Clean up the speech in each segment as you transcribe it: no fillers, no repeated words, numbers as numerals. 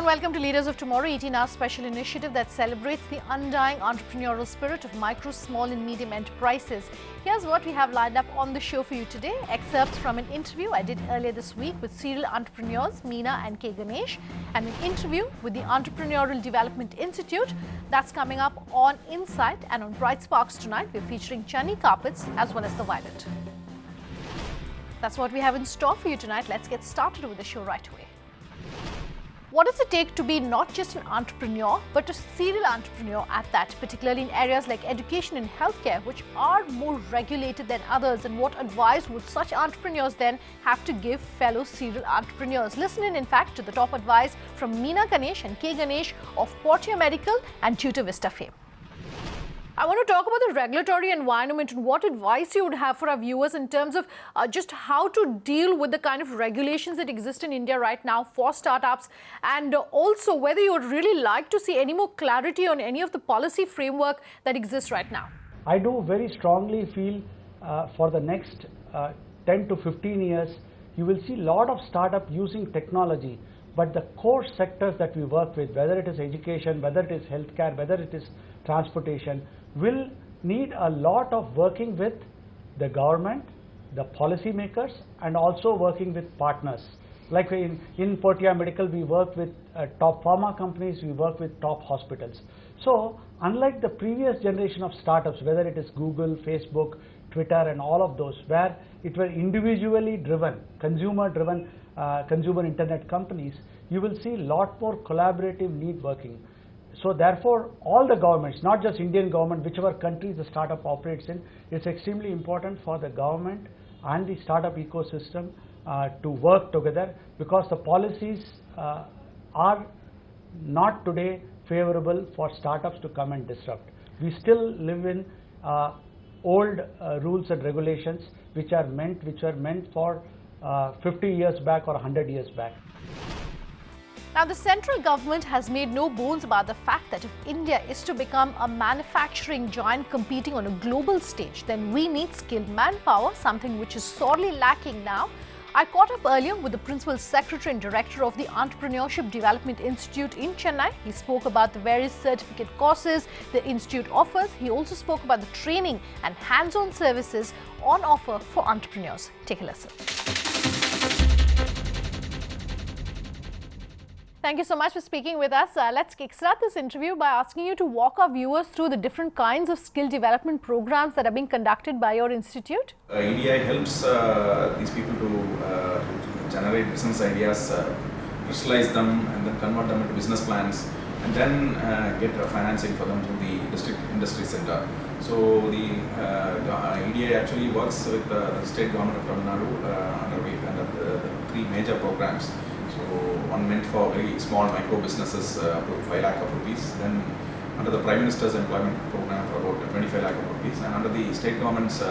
and welcome to Leaders of Tomorrow, 18-hour special initiative that celebrates the undying entrepreneurial spirit of micro, small and medium enterprises. Here's what we have lined up on the show for you today. Excerpts from an interview I did earlier this week with serial entrepreneurs Meena and K. Ganesh, and an interview with the Entrepreneurial Development Institute. That's coming up on Insight, and on Bright Sparks tonight, we're featuring Chani Carpets as well as the Violet. That's what we have in store for you tonight. Let's get started with the show right away. What does it take to be not just an entrepreneur, but a serial entrepreneur at that, particularly in areas like education and healthcare, which are more regulated than others? And what advice would such entrepreneurs then have to give fellow serial entrepreneurs? Listen in fact, to the top advice from Meena Ganesh and K. Ganesh of Portia Medical and Tutor Vista fame. I want to talk about the regulatory environment and what advice you would have for our viewers in terms of just how to deal with the kind of regulations that exist in India right now for startups, and also whether you would really like to see any more clarity on any of the policy framework that exists right now. I do very strongly feel for the next 10 to 15 years, you will see a lot of startup using technology, but the core sectors that we work with, whether it is education, whether it is healthcare, whether it is transportation, will need a lot of working with the government, the policymakers, and also working with partners. Like in Portia Medical, we work with top pharma companies, we work with top hospitals. So unlike the previous generation of startups, whether it is Google, Facebook, Twitter and all of those, where it were individually driven, consumer internet companies, you will see a lot more collaborative need working. So therefore, all the governments, not just Indian government, whichever countries the startup operates in, it's extremely important for the government and the startup ecosystem to work together, because the policies are not today favorable for startups to come and disrupt. We still live in old rules and regulations which were meant for 50 years back or 100 years back. Now, the central government has made no bones about the fact that if India is to become a manufacturing giant competing on a global stage, then we need skilled manpower, something which is sorely lacking now. I caught up earlier with the Principal Secretary and Director of the Entrepreneurship Development Institute in Chennai. He spoke about the various certificate courses the institute offers. He also spoke about the training and hands-on services on offer for entrepreneurs. Take a listen. Thank you so much for speaking with us. Let's kickstart this interview by asking you to walk our viewers through the different kinds of skill development programs that are being conducted by your institute. EDI helps these people to generate business ideas, crystallize them and then convert them into business plans, and then get financing for them through the district industry center. So the EDI actually works with the state government of Tamil Nadu under the three major programs. So one meant for very small micro businesses up to 5 lakh of rupees, then under the Prime Minister's employment program for about 25 lakh of rupees, and under the state government's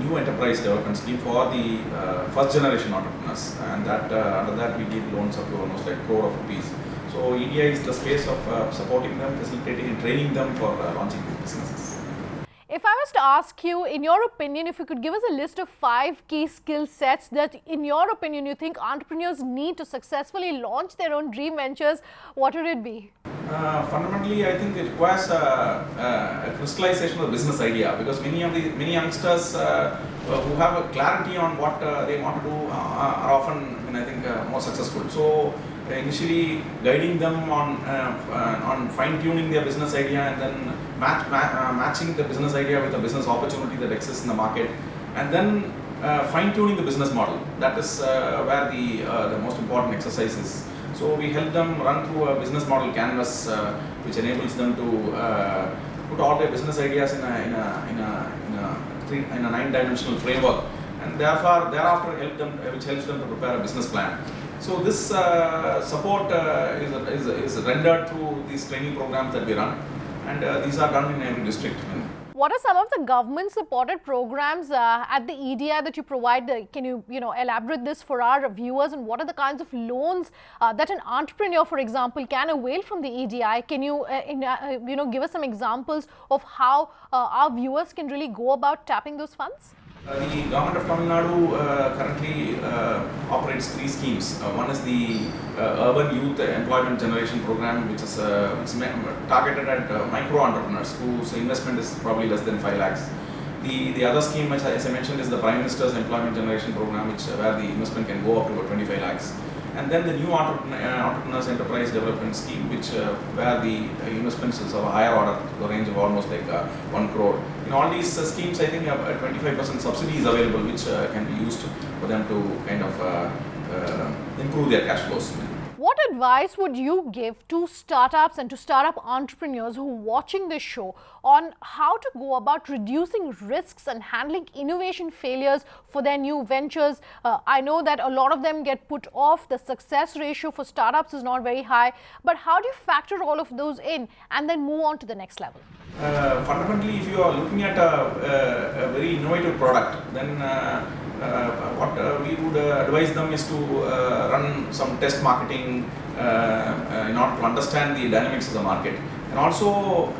new enterprise development scheme for the first generation entrepreneurs, and that under that we give loans up to almost like crore of rupees. So EDI is the space of supporting them, facilitating and training them for launching these businesses. If I was to ask you, in your opinion, if you could give us a list of 5 key skill sets that, in your opinion, you think entrepreneurs need to successfully launch their own dream ventures, what would it be? Fundamentally, I think it requires a crystallization of the business idea, because many youngsters who have a clarity on what they want to do are often, I think, more successful. So initially guiding them on fine-tuning their business idea, and then matching the business idea with the business opportunity that exists in the market, and then fine-tuning the business model. That is where the most important exercise is. So we help them run through a business model canvas, which enables them to put all their business ideas in a 9-dimensional framework, and thereafter which helps them to prepare a business plan. So this support is rendered through these training programs that we run, and these are done in every district. What are some of the government-supported programs at the EDI that you provide? Can you elaborate this for our viewers, and what are the kinds of loans that an entrepreneur, for example, can avail from the EDI? Can you give us some examples of how our viewers can really go about tapping those funds? The government of Tamil Nadu currently operates three schemes. One is the Urban Youth Employment Generation Program, which is targeted at micro entrepreneurs whose investment is probably less than 5 lakhs. The other scheme, which, as I mentioned, is the Prime Minister's Employment Generation Program, where the investment can go up to about 25 lakhs. And then the new Entrepreneurs Enterprise Development Scheme, where the investments is of a higher order, the range of almost like 1 crore. In all these schemes, I think 25% subsidy is available, which can be used for them to kind of improve their cash flows. What advice would you give to startups and to startup entrepreneurs who are watching this show on how to go about reducing risks and handling innovation failures for their new ventures? I know that a lot of them get put off. The success ratio for startups is not very high. But how do you factor all of those in and then move on to the next level? Fundamentally, if you are looking at a very innovative product, then what we would advise them is to run some test marketing in order to understand the dynamics of the market, and also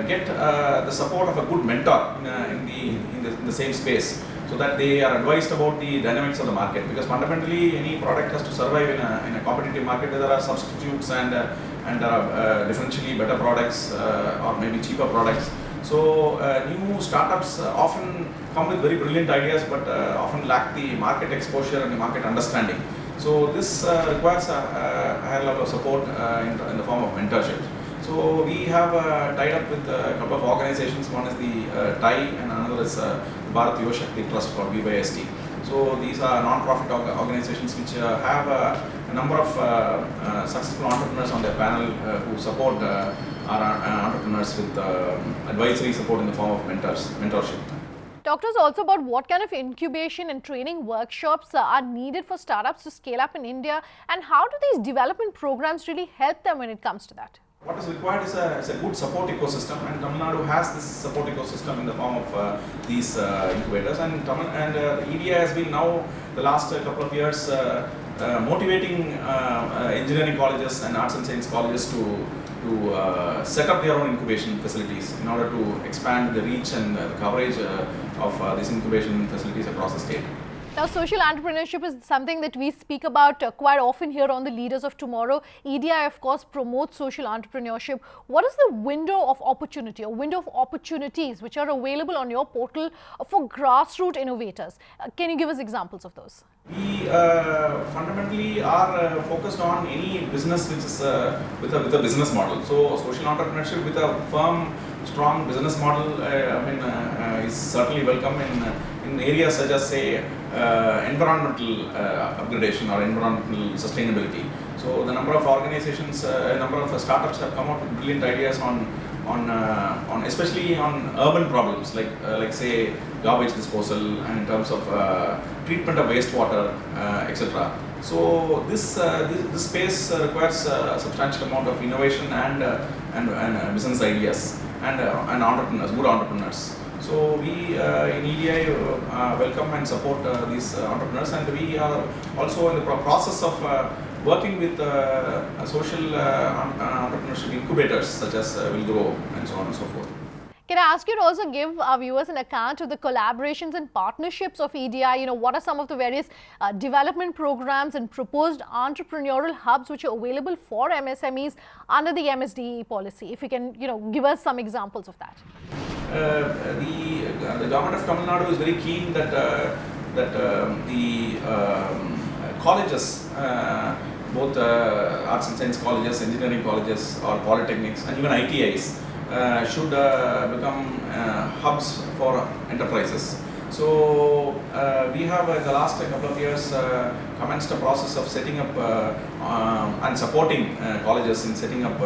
get the support of a good mentor in the same space, so that they are advised about the dynamics of the market. Because fundamentally, any product has to survive in a competitive market where there are substitutes and differentially better products or maybe cheaper products. So new startups often come with very brilliant ideas, but often lack the market exposure and the market understanding. So this requires a higher level of support in the form of mentorship. So we have tied up with a couple of organizations. One is the TAI and another is Bharat Yuva Shakti Trust, or BYST. So these are non-profit organizations which have a number of successful entrepreneurs on their panel who support our entrepreneurs with advisory support in the form of mentorship. Talk to us also about what kind of incubation and training workshops are needed for startups to scale up in India, and how do these development programs really help them when it comes to that? What is required is a good support ecosystem, and Tamil Nadu has this support ecosystem in the form of these incubators. And EDI has been now the last couple of years motivating engineering colleges and arts and science colleges to set up their own incubation facilities in order to expand the reach and the coverage of these incubation facilities across the state. Now, social entrepreneurship is something that we speak about quite often here on the Leaders of Tomorrow. EDI, of course, promotes social entrepreneurship. What is the window of opportunity or window of opportunities which are available on your portal for grassroots innovators? Can you give us examples of those? We fundamentally are focused on any business which is with a business model. So, social entrepreneurship with a firm, strong business model is certainly welcome in areas such as, say, environmental upgradation or environmental sustainability. So the number of organizations, a number of startups have come up with brilliant ideas on especially on urban problems like say garbage disposal, and in terms of treatment of wastewater, etc. So this space requires a substantial amount of innovation and business ideas and entrepreneurs, good entrepreneurs. So we in EDI welcome and support these entrepreneurs, and we are also in the process of working with social entrepreneurship incubators such as Will Grow and so on and so forth. Can I ask you to also give our viewers an account of the collaborations and partnerships of EDI? What are some of the various development programs and proposed entrepreneurial hubs which are available for MSMEs under the MSDE policy? If you can, give us some examples of that. The government of Tamil Nadu is very keen that the colleges, both arts and science colleges, engineering colleges, or polytechnics, and even ITIs should become hubs for enterprises. So we have in the last couple of years commenced a process of setting up and supporting colleges in setting up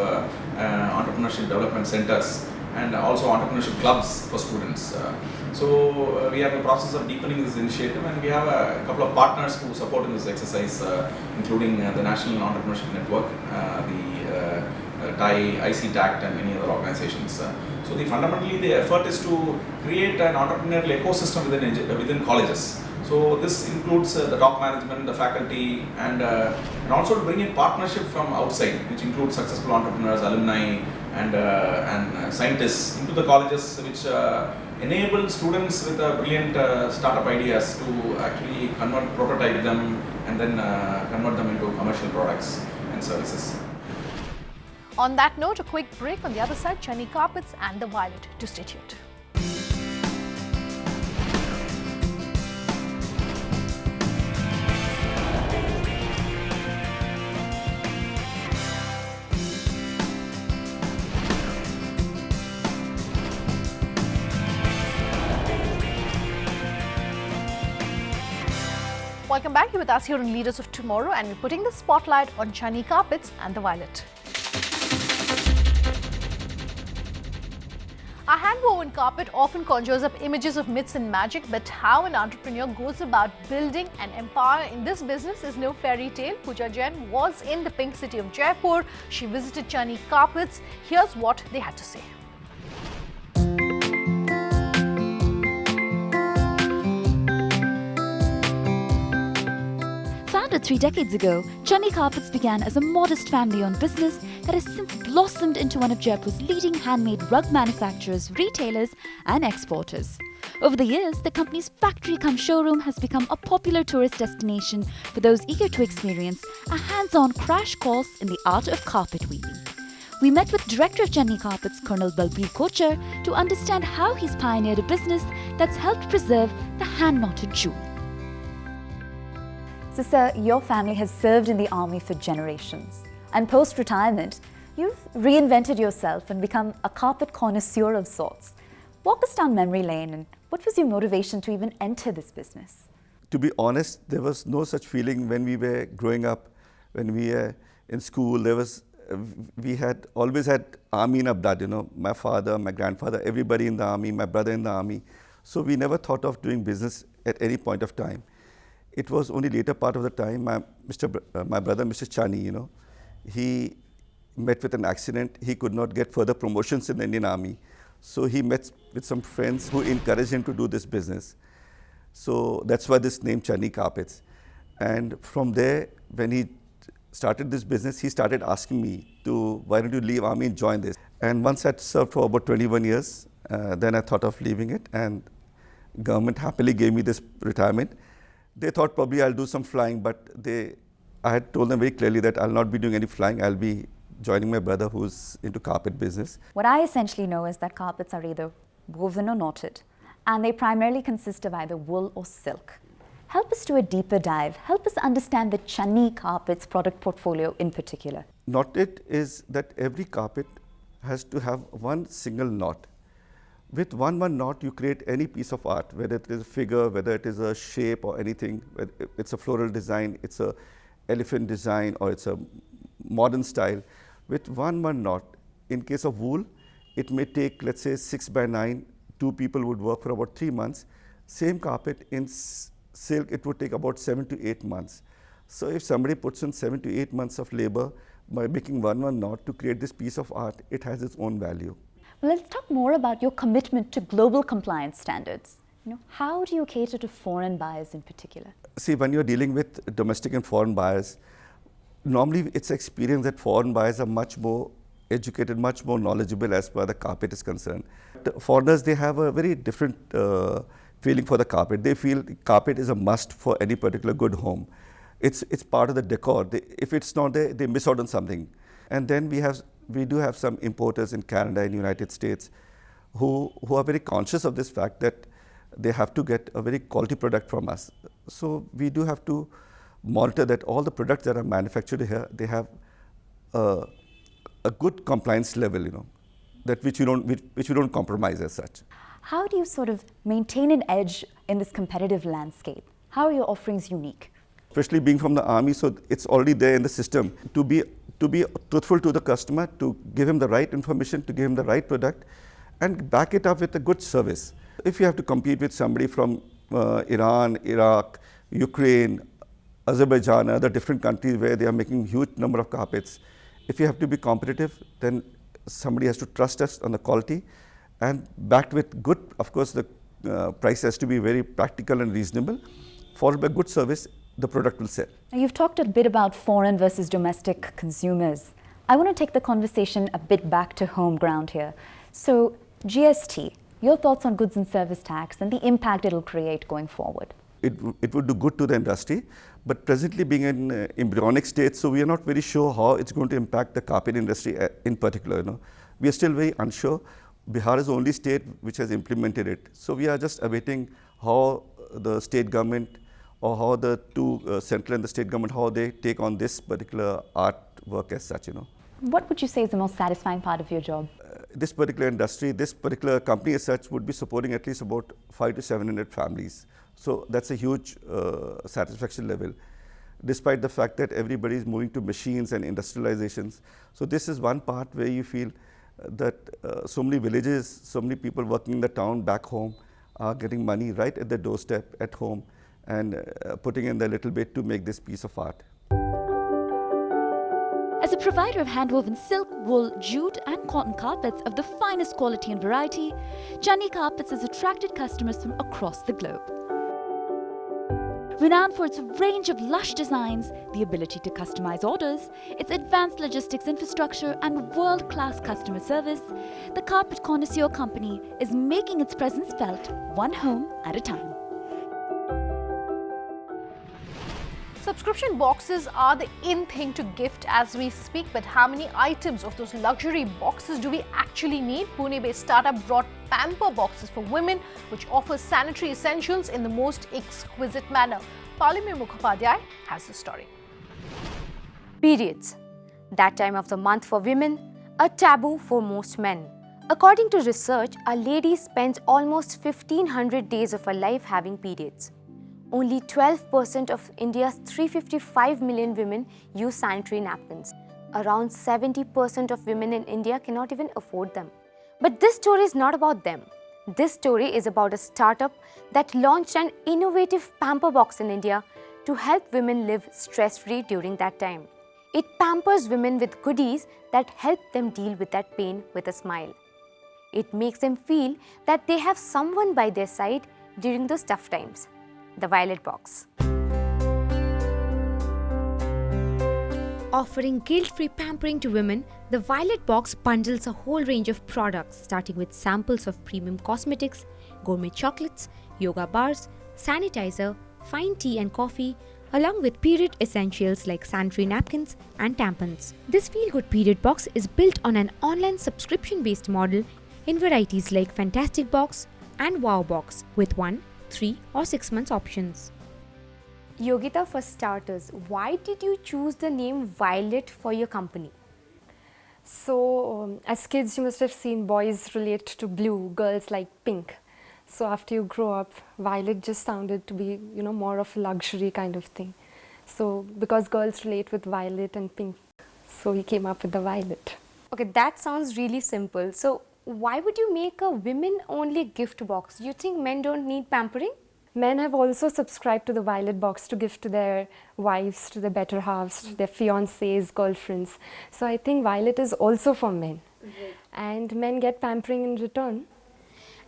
entrepreneurship development centers and also entrepreneurship clubs for students. So we are in the process of deepening this initiative, and we have a couple of partners who support in this exercise, including the National Entrepreneurship Network, the TAI, ICTACT, and many other organizations. So fundamentally the effort is to create an entrepreneurial ecosystem within colleges. So this includes the top management, the faculty, and also to bring in partnership from outside, which includes successful entrepreneurs, alumni, and scientists into the colleges, which enable students with brilliant startup ideas to actually prototype them and then convert them into commercial products and services. On that note, a quick break. On the other side, Chani Carpets and the Violet. To stay tuned. Welcome back. You're with us here on Leaders of Tomorrow, and we're putting the spotlight on Chani Carpets and the Violet. A hand-woven carpet often conjures up images of myths and magic, but how an entrepreneur goes about building an empire in this business is no fairy tale. Pooja Jain was in the pink city of Jaipur. She visited Chani Carpets. Here's what they had to say. Founded 3 decades ago, Chani Carpets began as a modest family-owned business that has since blossomed into one of Jaipur's leading handmade rug manufacturers, retailers and exporters. Over the years, the company's factory-cum-showroom has become a popular tourist destination for those eager to experience a hands-on crash course in the art of carpet weaving. We met with Director of Chani Carpets, Colonel Balbir Kochar, to understand how he's pioneered a business that's helped preserve the hand-knotted jewel. So, sir, your family has served in the army for generations. And post-retirement, you've reinvented yourself and become a carpet connoisseur of sorts. Walk us down memory lane, and what was your motivation to even enter this business? To be honest, there was no such feeling when we were growing up. When we were in school, we had always had army in our blood, you know, my father, my grandfather, everybody in the army, my brother in the army. So we never thought of doing business at any point of time. It was only later part of the time, my brother, Mr. Chani, you know, he met with an accident. He could not get further promotions in the Indian Army. So he met with some friends who encouraged him to do this business. So that's why this name Chani Carpets. And from there, when he started this business, he started asking me why don't you leave Army and join this? And once I'd served for about 21 years, then I thought of leaving it, and government happily gave me this retirement. They thought probably I'll do some flying, but I had told them very clearly that I'll not be doing any flying. I'll be joining my brother who's into carpet business. What I essentially know is that carpets are either woven or knotted, and they primarily consist of either wool or silk. Help us do a deeper dive. Help us understand the Chani Carpets product portfolio in particular. Knotted is that every carpet has to have one single knot. With one knot, you create any piece of art, whether it is a figure, whether it is a shape or anything. It's a floral design, it's a elephant design, or it's a modern style. With one knot, in case of wool, it may take, let's say, 6 by 9. 2 people would work for about 3 months. Same carpet in silk, it would take about 7 to 8 months. So if somebody puts in 7 to 8 months of labor by making one knot to create this piece of art, it has its own value. Well, let's talk more about your commitment to global compliance standards. How do you cater to foreign buyers in particular? See, when you're dealing with domestic and foreign buyers, normally it's experience that foreign buyers are much more educated, much more knowledgeable as far as the carpet is concerned. The foreigners, they have a very different feeling for the carpet. They feel the carpet is a must for any particular good home. It's part of the decor. If it's not there, they miss out on something. And then we do have some importers in Canada and United States who are very conscious of this fact that they have to get a very quality product from us. So we do have to monitor that all the products that are manufactured here, they have a good compliance level, you know, that which we don't compromise as such. How do you sort of maintain an edge in this competitive landscape? How are your offerings unique? Especially being from the army, so it's already there in the system. To be truthful to the customer, to give him the right information, to give him the right product, and back it up with a good service. If you have to compete with somebody from Iran, Iraq, Ukraine, Azerbaijan, other different countries where they are making huge number of carpets, if you have to be competitive, then somebody has to trust us on the quality, and backed with good, of course, the price has to be very practical and reasonable, followed by good service, the product will sell. Now, you've talked a bit about foreign versus domestic consumers. I want to take the conversation a bit back to home ground here. So, GST, your thoughts on goods and service tax and the impact it'll create going forward? It would do good to the industry, but presently being in embryonic state, so we are not very sure how it's going to impact the carpet industry in particular. We are still very unsure. Bihar is the only state which has implemented it. So we are just awaiting how the state government or how the two central and the state government, how they take on this particular artwork as such. What would you say is the most satisfying part of your job? This particular industry, this particular company as such would be supporting at least about 500 to 700 families. So that's a huge satisfaction level, despite the fact that everybody is moving to machines and industrializations. So this is one part where you feel that so many villages, so many people working in the town back home are getting money right at their doorstep at home and putting in their little bit to make this piece of art. As a provider of handwoven silk, wool, jute and cotton carpets of the finest quality and variety, Chani Carpets has attracted customers from across the globe. Renowned for its range of lush designs, the ability to customize orders, its advanced logistics infrastructure and world-class customer service, the Carpet Connoisseur Company is making its presence felt one home at a time. Subscription boxes are the in thing to gift as we speak, but how many items of those luxury boxes do we actually need? Pune-based startup brought Pamper Boxes for Women, which offers sanitary essentials in the most exquisite manner. Paulimir Mukhopadhyay has the story. Periods. That time of the month for women, a taboo for most men. According to research, a lady spends almost 1500 days of her life having periods. Only 12% of India's 355 million women use sanitary napkins. Around 70% of women in India cannot even afford them. But this story is not about them. This story is about a startup that launched an innovative Pamper Box in India to help women live stress-free during that time. It pampers women with goodies that help them deal with that pain with a smile. It makes them feel that they have someone by their side during those tough times. The Violet Box. Offering guilt-free pampering to women, the Violet Box bundles a whole range of products starting with samples of premium cosmetics, gourmet chocolates, yoga bars, sanitizer, fine tea and coffee, along with period essentials like sanitary napkins and tampons. This feel-good period box is built on an online subscription-based model in varieties like Fantastic Box and Wow Box with 1, 3 or 6 months options. Yogita, for starters, why did you choose the name Violet for your company? So, as kids, you must have seen boys relate to blue, girls like pink. So, after you grow up, violet just sounded to be, more of a luxury kind of thing. So, because girls relate with violet and pink, so we came up with the violet. Okay, that sounds really simple. So, why would you make a women-only gift box? You think men don't need pampering? Men have also subscribed to the Violet Box to gift to their wives, to their better halves, to their fiancés, girlfriends. So I think Violet is also for men. And men get pampering in return.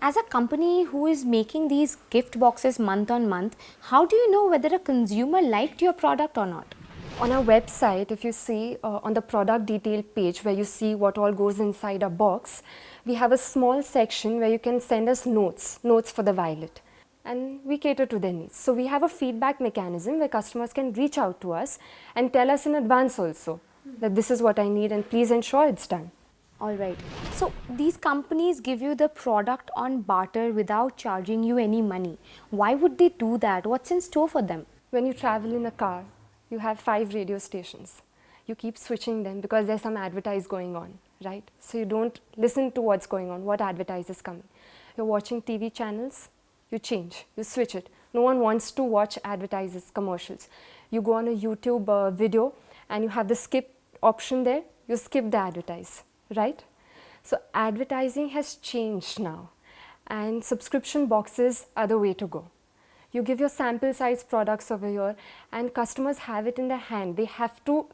As a company who is making these gift boxes month on month, how do you know whether a consumer liked your product or not? On our website, if you see on the product detail page where you see what all goes inside a box, we have a small section where you can send us notes for the Violet. And we cater to their needs. So we have a feedback mechanism where customers can reach out to us and tell us in advance also that this is what I need and please ensure it's done. Alright, so these companies give you the product on barter without charging you any money. Why would they do that? What's in store for them? When you travel in a car, you have 5 radio stations. You keep switching them because there's some advertise going on, right? So you don't listen to what's going on, what advertise is coming. You're watching TV channels, you change, you switch it. No one wants to watch advertises, commercials. You go on a YouTube video and you have the skip option there, you skip the advertise, right? So advertising has changed now and subscription boxes are the way to go. You give your sample size products over here and customers have it in their hand. They have to,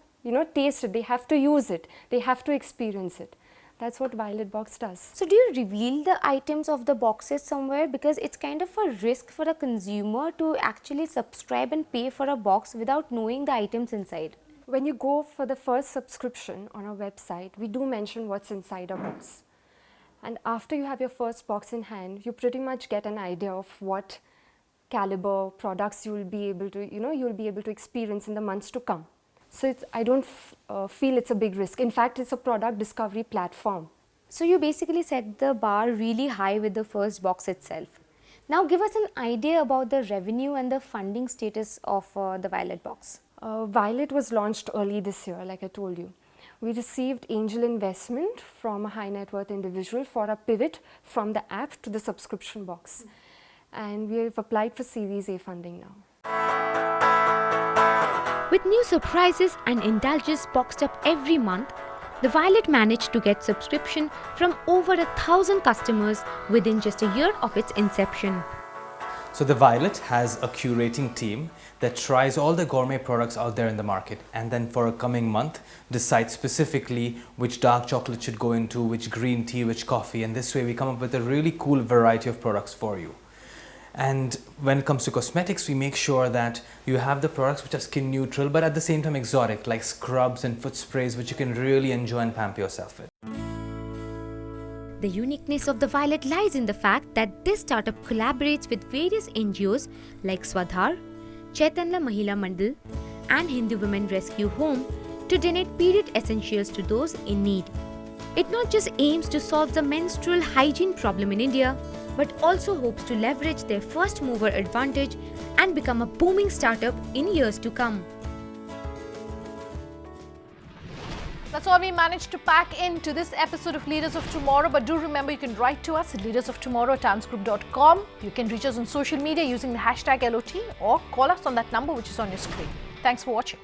taste it, they have to use it, they have to experience it. That's what Violet Box does. So do you reveal the items of the boxes somewhere? Because it's kind of a risk for a consumer to actually subscribe and pay for a box without knowing the items inside. when you go for the first subscription on our website, we do mention what's inside a box. And after you have your first box in hand, you pretty much get an idea of what caliber products you will be able to, you'll be able to experience in the months to come. So I don't feel it's a big risk. In fact, it's a product discovery platform. So you basically set the bar really high with the first box itself. Now give us an idea about the revenue and the funding status of the Violet box. Violet was launched early this year, like I told you. We received angel investment from a high net worth individual for a pivot from the app to the subscription box. And we have applied for Series A funding now. With new surprises and indulgences boxed up every month, the Violet managed to get subscription from over 1,000 customers within just a year of its inception. So the Violet has a curating team that tries all the gourmet products out there in the market, and then for a coming month decides specifically which dark chocolate should go into, which green tea, which coffee, and this way we come up with a really cool variety of products for you. And when it comes to cosmetics, we make sure that you have the products which are skin neutral but at the same time exotic, like scrubs and foot sprays, which you can really enjoy and pamper yourself with. The uniqueness of the Violet lies in the fact that this startup collaborates with various NGOs like Swadhar, Chaitanya Mahila Mandal and Hindu Women Rescue Home to donate period essentials to those in need. It not just aims to solve the menstrual hygiene problem in India, but also hopes to leverage their first mover advantage and become a booming startup in years to come. That's all we managed to pack into this episode of Leaders of Tomorrow. But do remember, you can write to us at leadersoftomorrow@townsgroup.com. You can reach us on social media using the hashtag LOT or call us on that number which is on your screen. Thanks for watching.